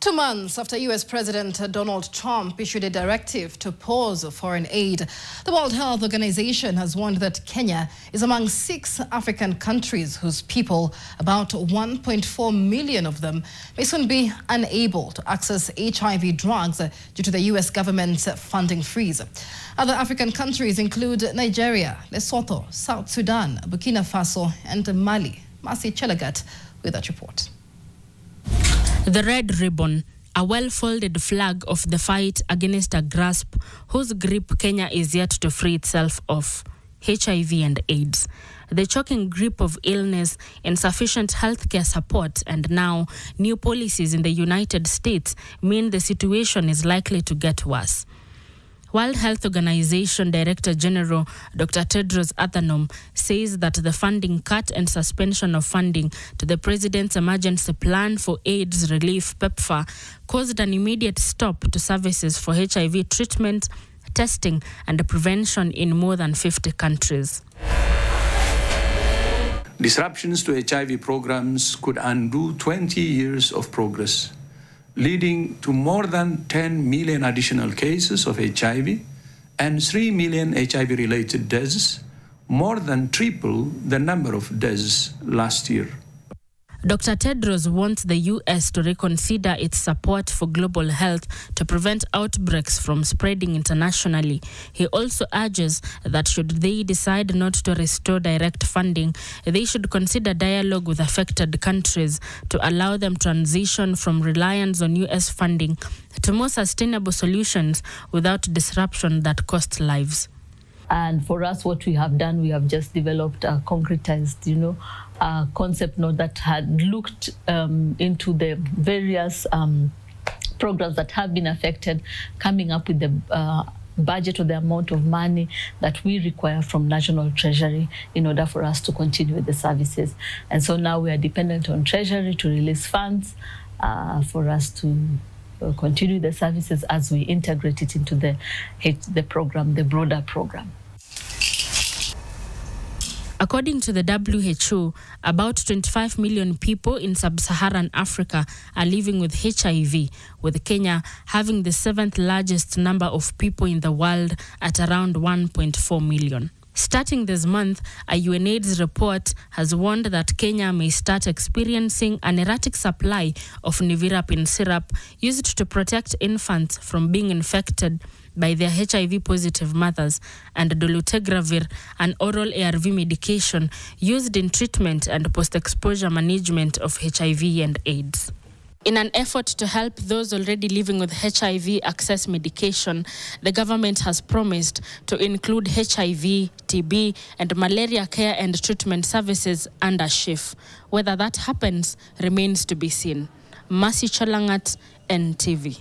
2 months after U.S. President Donald Trump issued a directive to pause foreign aid, the World Health Organization has warned that Kenya is among 6 African countries whose people, about 1.4 million of them, may soon be unable to access HIV drugs due to the U.S. government's funding freeze. Other African countries include Nigeria, Lesotho, South Sudan, Burkina Faso, and Mali. Marcy Chelagat with that report. The red ribbon, a well-folded flag of the fight against a grasp whose grip Kenya is yet to free itself of: HIV and AIDS. The choking grip of illness, insufficient healthcare support, and now new policies in the United States mean the situation is likely to get worse. World Health Organization Director General Dr. Tedros Adhanom says that the funding cut and suspension of funding to the President's Emergency Plan for AIDS Relief (PEPFAR) caused an immediate stop to services for HIV treatment, testing, and prevention in more than 50 countries. Disruptions to HIV programs could undo 20 years of progress, leading to more than 10 million additional cases of HIV and 3 million HIV-related deaths, more than triple the number of deaths last year. Dr. Tedros wants the U.S. to reconsider its support for global health to prevent outbreaks from spreading internationally. He also urges that should they decide not to restore direct funding, they should consider dialogue with affected countries to allow them transition from reliance on U.S. funding to more sustainable solutions without disruption that cost lives. And for us, what we have done, we have just developed a concretized, concept note that had looked into the various programs that have been affected, coming up with the budget or the amount of money that we require from National Treasury in order for us to continue with the services. And so now we are dependent on Treasury to release funds for us to continue the services as we integrate it into the program, the broader program. According to the WHO, about 25 million people in sub-Saharan Africa are living with HIV, with Kenya having the 7th largest number of people in the world at around 1.4 million. Starting this month, a UNAIDS report has warned that Kenya may start experiencing an erratic supply of nevirapine syrup used to protect infants from being infected by their HIV-positive mothers, and dolutegravir, an oral ARV medication used in treatment and post-exposure management of HIV and AIDS. In an effort to help those already living with HIV access medication, the government has promised to include HIV, TB, and malaria care and treatment services under SHIF. Whether that happens remains to be seen. Marcy Chalangat, NTV.